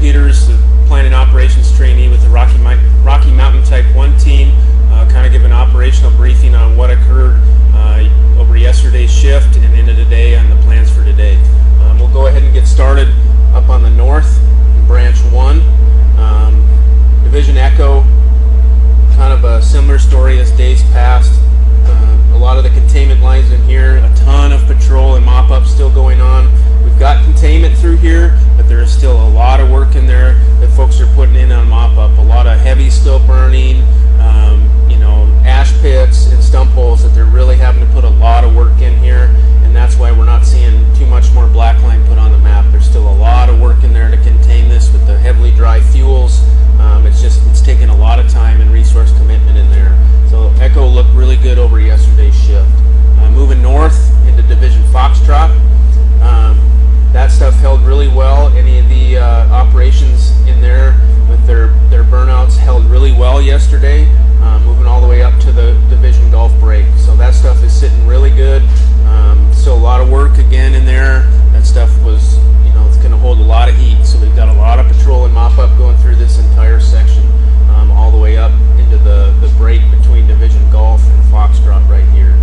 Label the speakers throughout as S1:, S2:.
S1: Peters, the Planning Operations Trainee with the Rocky Mountain Type 1 team. Kind of give an operational briefing on what occurred over yesterday's shift and into today on the plans for today. We'll go ahead and get started up on the north in Branch 1. Division Echo, kind of a similar story as days past. A lot of the containment lines in here, a ton of patrol and mop-up still going on. We've got containment through here, but there is still a lot of work in there that folks are putting in on mop-up. A lot of heavy still burning, ash pits and stump holes that they're really having to put a lot of work in here, and that's why we're not seeing too much more black line put on the map. There's still a lot of work in there to contain this with the heavily dry fuels. It's taking a lot of time and resource commitment in there. So Echo looked really good over yesterday's shift. Moving north into Division Foxtrot, that stuff held really well. Any of the operations in there with their burnouts held really well yesterday. Moving all the way up to the Division Gulf break. So that stuff is sitting really good. Still a lot of work again in there. That stuff was, it's going to hold a lot of heat. So we've got a lot of patrol and mop up going through this entire section, all the way up into the break between Division Gulf and Foxtrot right here.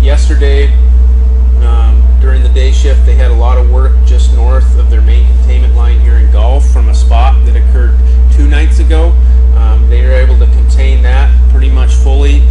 S1: Yesterday, during the day shift, they had a lot of work just north of their main containment line here in Gulf from a spot that occurred 2 nights ago. They were able to contain that pretty much fully.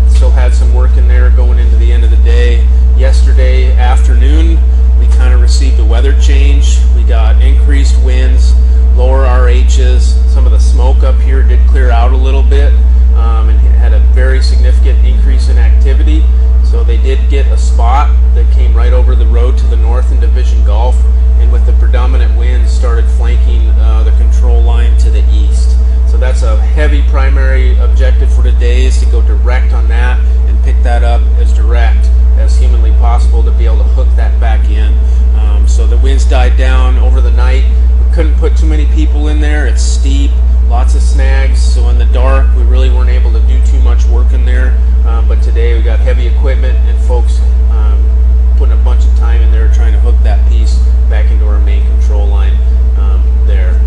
S1: Still had some work in there going into the end of the day. Yesterday afternoon, we kind of received a weather change. We got increased winds, lower RHs. Some of the smoke up here did clear out a little bit, and had a very significant increase in activity. So they did get a spot that came right over the road to the north in Division Gulf, and with the predominant winds started flanking the control line to the east. So that's a heavy primary objective for today, is to go direct on that and pick that up as direct as humanly possible to be able to hook that back in. So the winds died down over the night. We couldn't put too many people in there. It's steep, lots of snags. So in the dark, we really weren't able to do too much work in there. But today we got heavy equipment and folks putting a bunch of time in there trying to hook that piece back into our main control line there.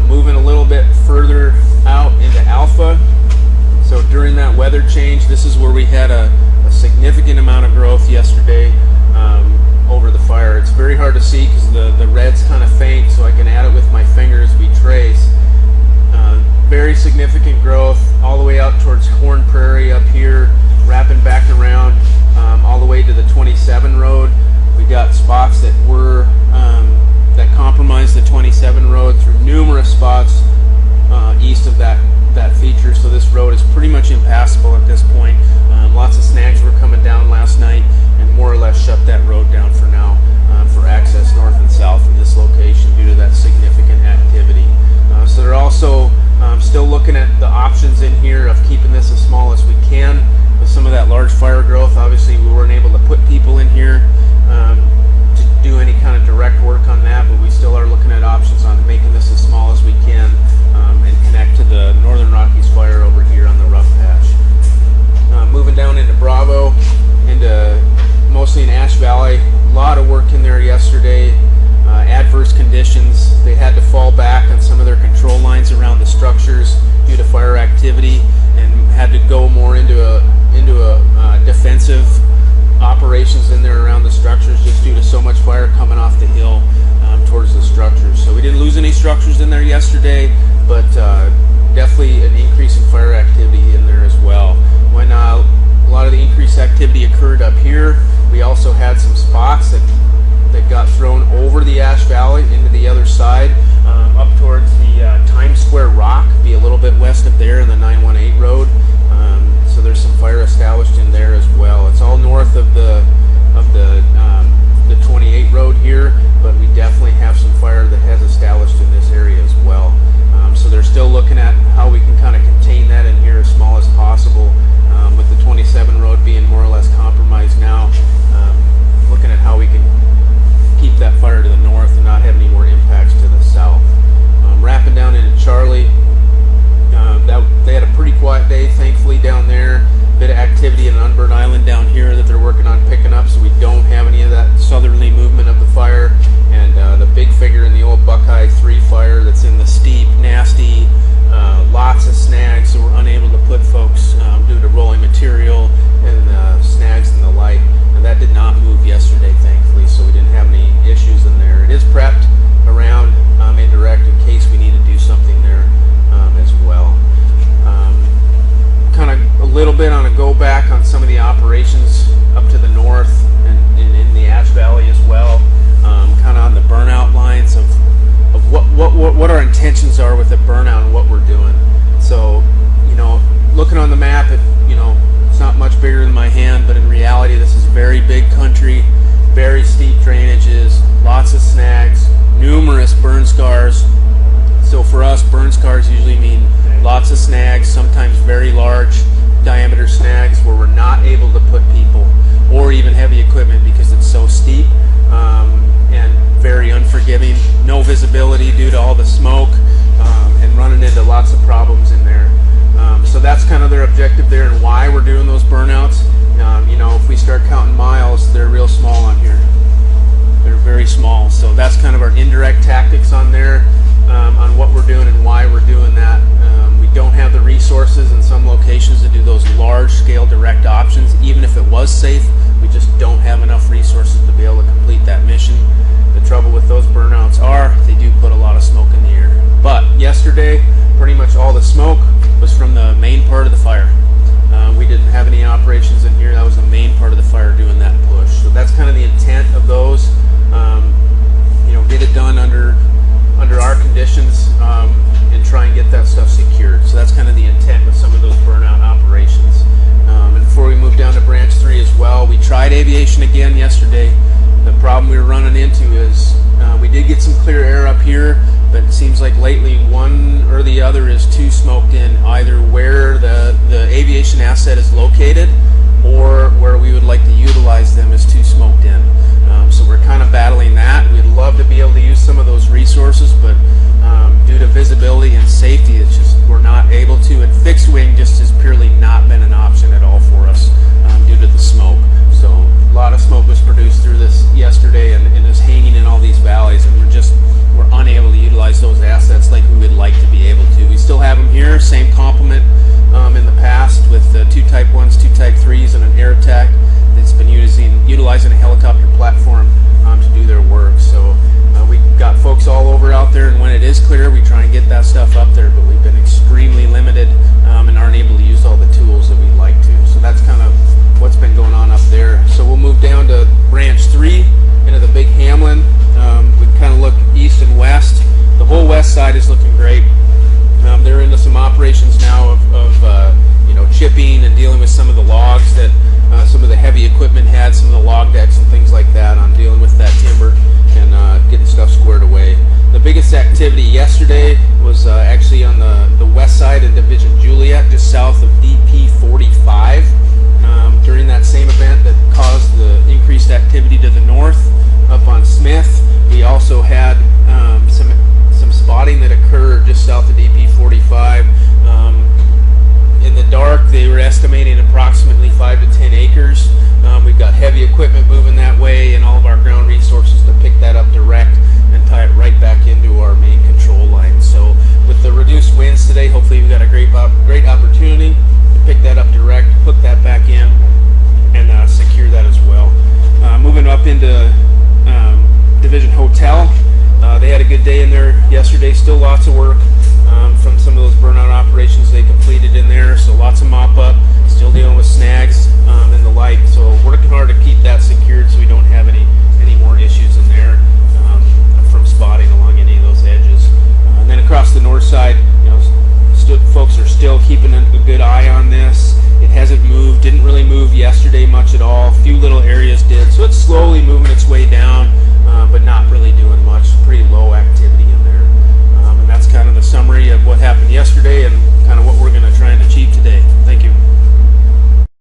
S1: Moving a little bit further out into Alpha. So during that weather change, this is where we had a significant amount of growth yesterday over the fire. It's very hard to see because the red's kind of faint, so I can add it with my finger as we trace. Very significant growth all the way out towards Horn Prairie up here, wrapping back around all the way to the 27 road. We got spots that were that compromised the 27 road through numerous spots east of that feature. So this road is pretty much impassable at this point. Lots of snags were coming down last night and more or less shut that road down for now for access north and south in this location due to that significant activity. So they're also still looking at the options in here of keeping this as small as we can. With some of that large fire growth, obviously we weren't able to put people in here to do any kind of direct work on that, but we still are looking at options on making this as small as we can and connect to the Northern Rockies fire over here on the rough patch. Moving down into Bravo, mostly in Ash Valley, a lot of work in there yesterday. Adverse conditions. They had to fall back on some of their control lines around the structures due to fire activity, and had to go more into a defensive operations in there around the structures just due to so much fire coming off the hill towards the structures. So we didn't lose any structures in there yesterday, but definitely an increase in fire activity in there as well. When a lot of the increased activity occurred up here, we also had some spots that got thrown over the Ash Valley into the other side, up towards the Times Square Rock, be a little bit west of there in the 918 road. So there's some fire established in there as well. It's all north of the 28 road here, but we definitely have some fire that has established in this area as well. So they're still looking at how we can kind of contain that in here as small as possible, with the 27 road being more or less compromised now. Looking at how we can keep that fire to the north and not have any more impacts to the south. Wrapping down into Charlie, they had a pretty quiet day, thankfully, down there. Bit of activity in Unburned Island down here that they're working on picking up, so we don't have any of that southerly movement of the fire. And the big figure in the old Buckeye 3 little bit on a go back on some of the operations up to the north and in the Ash Valley as well, kind of on the burnout lines of what our intentions are with the burnout and what we're doing. So, looking on the map, it's not much bigger than my hand, but in reality, this is very big country, very steep drainages, lots of snags, numerous burn scars. So for us, burn scars usually mean lots of snags, sometimes very large diameter snags where we're not able to put people or even heavy equipment because it's so steep and very unforgiving. No visibility due to all the smoke and running into lots of problems in there. So that's kind of their objective there and why we're doing those burnouts. If we start counting miles, they're real small on here. They're very small. So that's kind of our indirect tactics on there, on what we're doing and why we're doing that. We don't have the resources in some locations to do those large-scale direct options. Even if it was safe, we just don't have enough resources to be able to complete that mission. The trouble with those burnouts are they do put a lot of smoke in the air. But yesterday, pretty much all the smoke was from the main part of the fire. We didn't have any operations in here. That was the main part of the fire doing that push. So that's kind of the intent of those. Get it done under our conditions and try and get that stuff secured. So that's kind of the intent with some of those burnout operations. And before we move down to branch 3 as well, we tried aviation again yesterday. The problem we were running into is we did get some clear air up here, but it seems like lately one or the other is too smoked in, either where the aviation asset is located or where we would like to utilize them is too smoked in. So we're kind of battling that. We'd love to be able to use some of those resources, but due to visibility and safety, it's just we're not able to. And fixed wing just has purely not been an option at all for us due to the smoke. So a lot of smoke was produced through this yesterday and is hanging in all these valleys, and we're unable to utilize those assets like we would like to be able to. We still have them here, same complement in the past with 2 Type 1s, 2 Type 3s, and an air attack that's been utilizing a helicopter platform to do their work. So we got folks all over out there, and when it is clear, we try and get that stuff up there, but we've been extremely limited and aren't able to use all the tools that we'd like to. So that's kind of what's been going on up there. So we'll move down to branch 3 into the big Hamlin. We kind of look east and west. The whole west side is looking great. They're into some operations now of chipping and dealing with some of the logs that some of the heavy equipment had, some of the log decks and things like that, on dealing with that timber and getting stuff squared away. The biggest activity yesterday was actually on the west side of Division Juliet, just south of DP 45. During that same event that caused the increased activity to the north up on Smith, we also had some spotting that occurred just south of DP 45. In the dark, they were estimating approximately 5 to 10 acres. We've got heavy equipment moving that way and all of our ground resources to pick that up direct and tie it right back into our main control line. So with the reduced winds today, hopefully we've got a great opportunity to pick that up direct, hook that back in, and secure that as well. Moving up into Division Hotel, they had a good day in there yesterday. Still lots of work from some of those burnout operations they completed in there. So lots of mop up, still dealing with snags and the like. So working hard to keep that secured so we don't have any more issues in there from spotting along any of those edges. And then across the north side, folks are still keeping a good eye on this. It hasn't moved, didn't really move yesterday much at all. A few little areas did, so